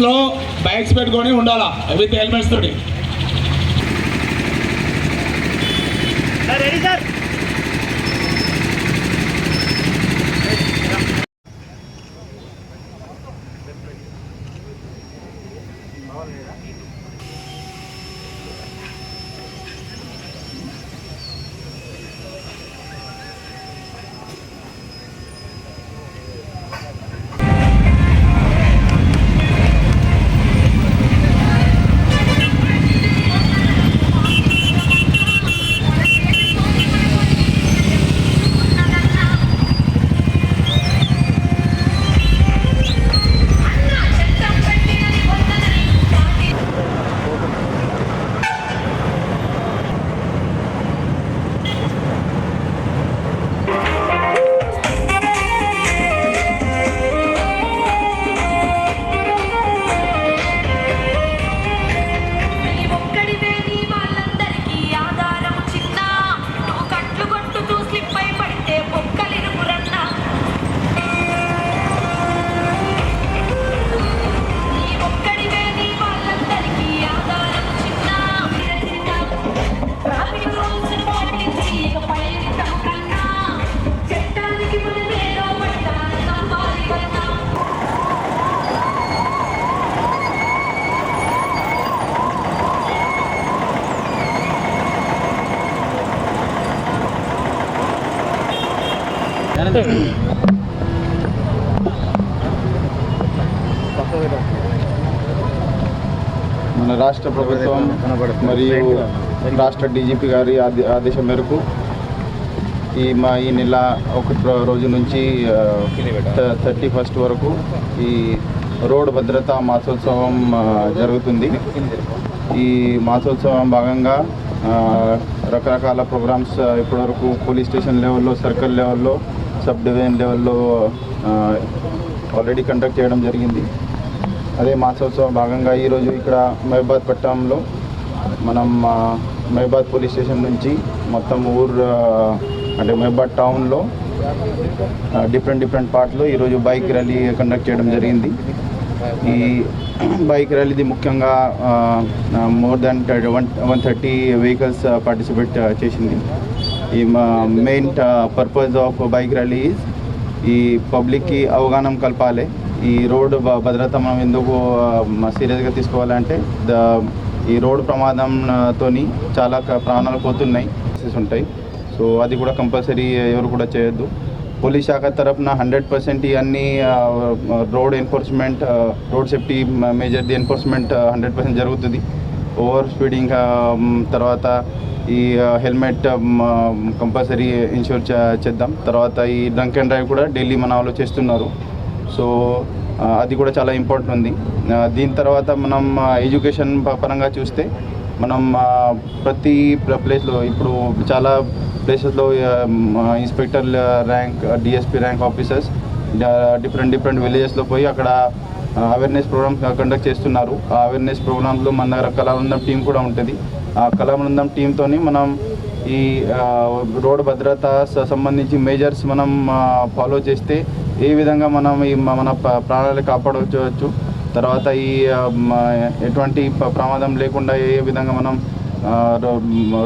లో బైక్స్ పెట్టుకొని ఉండాలా విత్ హెల్మెట్స్ తోటి. Ready sir. మన రాష్ట్ర ప్రభుత్వం మరియు రాష్ట్ర డీజీపీ గారి ఆదేశం మేరకు ఈ నెల 1 రోజు నుంచి 31 వరకు ఈ రోడ్ భద్రతా మాసోత్సవం జరుగుతుంది. ఈ మాసోత్సవం భాగంగా రకరకాల ప్రోగ్రామ్స్ ఇప్పటివరకు పోలీస్ స్టేషన్ లెవెల్లో, సర్కిల్ లెవెల్లో, సబ్ డివిజన్ లెవెల్లో ఆల్రెడీ కండక్ట్ చేయడం జరిగింది. అదే మాసోత్సవం భాగంగా ఈరోజు ఇక్కడ మహబాద్ పట్టణంలో మనం మహబాద్ పోలీస్ స్టేషన్ నుంచి మొత్తం అంటే మహబాద్ టౌన్లో డిఫరెంట్ పార్ట్లో ఈరోజు బైక్ ర్యాలీ కండక్ట్ చేయడం జరిగింది. ఈ బైక్ ర్యాలీది ముఖ్యంగా మోర్ దాన్ 130 వెహికల్స్ పార్టిసిపేట్ చేసింది. ఈ main purpose of bike rally is ఈ పబ్లిక్కి అవగాహన కల్పాలి. ఈ రోడ్డు భద్రత మనం ఎందుకు సీరియస్గా తీసుకోవాలంటే ఈ రోడ్డు ప్రమాదంతో చాలా ప్రాణాలు పోతున్నాయి ఉంటాయి. సో అది కూడా కంపల్సరీ ఎవరు కూడా చేయొద్దు. పోలీస్ శాఖ తరఫున 100% ఇవన్నీ రోడ్ ఎన్ఫోర్స్మెంట్, రోడ్ సేఫ్టీ మేజర్ది ఎన్ఫోర్స్మెంట్ 100% జరుగుతుంది. ఓవర్ స్పీడింగ్ తర్వాత ఈ హెల్మెట్ కంపల్సరీ ఇన్షూర్ చేద్దాం. తర్వాత ఈ డ్రంక్ అండ్ డ్రైవ్ కూడా ఢిల్లీ మన వాళ్ళు చేస్తున్నారు. సో అది కూడా చాలా ఇంపార్టెంట్ ఉంది. దీని తర్వాత మనం ఎడ్యుకేషన్ పరంగా చూస్తే మనం ప్రతి ప్లేస్లో ఇప్పుడు చాలా ప్లేసెస్లో inspector rank, DSP rank officers different విలేజెస్లో పోయి అక్కడ అవేర్నెస్ ప్రోగ్రామ్స్ కండక్ట్ చేస్తున్నారు. ఆ అవేర్నెస్ ప్రోగ్రామ్స్లో మన దగ్గర కళాబృందం టీం కూడా ఉంటుంది. ఆ కళాబృందం టీంతో మనం ఈ రోడ్ భద్రత సంబంధించి మేజర్స్ మనం ఫాలో చేస్తే ఏ విధంగా మనం ఈ మన ప్రాణాలు కాపాడవచ్చు, తర్వాత ఈ ఎటువంటి ప్రమాదం లేకుండా ఏ విధంగా మనం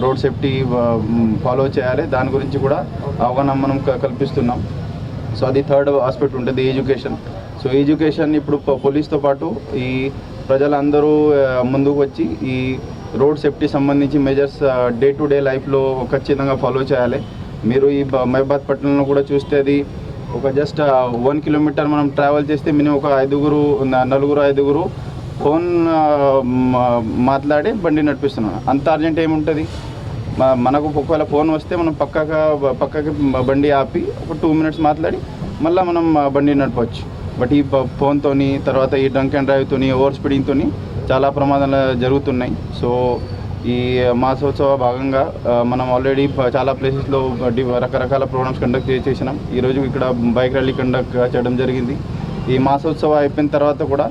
రోడ్ సేఫ్టీ ఫాలో చేయాలి, దాని గురించి కూడా అవగాహన మనం కల్పిస్తున్నాం. సో అది థర్డ్ ఆస్పెక్ట్ ఉంటుంది, ఎడ్యుకేషన్. సో ఎడ్యుకేషన్ ఇప్పుడు పోలీస్తో పాటు ఈ ప్రజలందరూ ముందుకు వచ్చి ఈ రోడ్ సేఫ్టీ సంబంధించి మెజర్స్ డే టు డే లైఫ్లో ఖచ్చితంగా ఫాలో చేయాలి. మీరు ఈ మహబాద్ పట్టణంలో కూడా చూస్తే అది ఒక జస్ట్ 1 కిలోమీటర్ మనం ట్రావెల్ చేస్తే మినిమం ఒక 4-5 ఫోన్ మాట్లాడి బండి నడిపిస్తున్నాం. అంత అర్జెంట్ ఏముంటుంది? మనకు ఒకవేళ ఫోన్ వస్తే మనం పక్కకి బండి ఆపి ఒక 2 మినిట్స్ మాట్లాడి మళ్ళీ మనం బండి నడపవచ్చు. బట్ ఈ ఫోన్తో తర్వాత ఈ డ్రంక్ అండ్ డ్రైవ్తో, ఓవర్ స్పీడింగ్తో చాలా ప్రమాదాలు జరుగుతున్నాయి. సో ఈ మాసోత్సవ భాగంగా మనం ఆల్రెడీ చాలా ప్లేసెస్లో రకరకాల ప్రోగ్రామ్స్ కండక్ట్ చేసినాం. ఈరోజు ఇక్కడ బైక్ ర్యాలీ కండక్ట్ చేయడం జరిగింది. ఈ మాసోత్సవం అయిపోయిన తర్వాత కూడా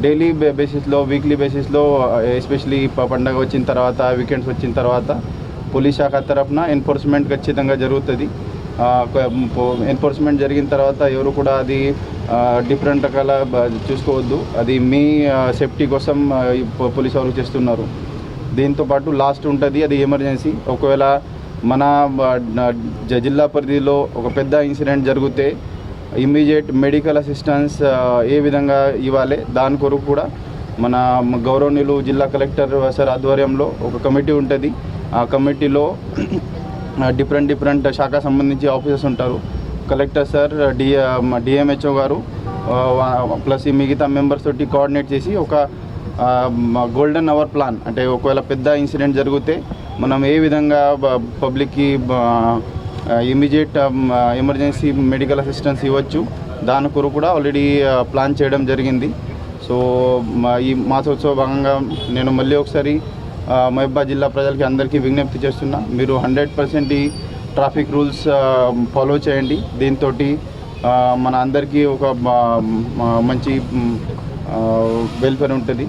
డైలీ బేసిస్లో, వీక్లీ బేసిస్లో, ఎస్పెషలీ పండగ వచ్చిన తర్వాత, వీకెండ్స్ వచ్చిన తర్వాత పోలీస్ శాఖ తరఫున ఎన్ఫోర్స్మెంట్ ఖచ్చితంగా జరుగుతుంది. ఎన్ఫోర్స్మెంట్ జరిగిన తర్వాత ఎవరు కూడా అది డిఫరెంట్ రకాల చూసుకోవద్దు. అది మీ సేఫ్టీ కోసం పోలీసు వాళ్ళు చేస్తున్నారు. దీంతోపాటు లాస్ట్ ఉంటుంది, అది ఎమర్జెన్సీ. ఒకవేళ మన జిల్లా పరిధిలో ఒక పెద్ద ఇన్సిడెంట్ జరిగితే ఇమ్మీడియట్ మెడికల్ అసిస్టెన్స్ ఏ విధంగా ఇవ్వాలి, దాని కొరకు కూడా మన గౌరవనీయులు జిల్లా కలెక్టర్ సార్ ఆధ్వర్యంలో ఒక కమిటీ ఉంటుంది. ఆ కమిటీలో డిఫరెంట్ శాఖ సంబంధించి ఆఫీసర్స్ ఉంటారు. కలెక్టర్ సార్, డిఎంహెచ్ఓ గారు ప్లస్ ఈ మిగతా మెంబర్స్ తోటి కోఆర్డినేట్ చేసి ఒక గోల్డెన్ అవర్ ప్లాన్, అంటే ఒకవేళ పెద్ద ఇన్సిడెంట్ జరిగితే మనం ఏ విధంగా పబ్లిక్కి ఇమీడియట్ ఎమర్జెన్సీ మెడికల్ అసిస్టెన్స్ ఇవ్వచ్చు, దాని కొరకు కూడా ఆల్రెడీ ప్లాన్ చేయడం జరిగింది. సో ఈ మాసోత్సవ భాగంగా నేను మళ్ళీ ఒకసారి మహబూబాబాద్ జిల్లా ప్రజలకి అందరికీ విజ్ఞప్తి చేస్తున్నా, మీరు 100% ఈ ట్రాఫిక్ రూల్స్ ఫాలో చేయండి. దీంతో మన అందరికీ ఒక మంచి వెల్ఫేర్ ఉంటుంది.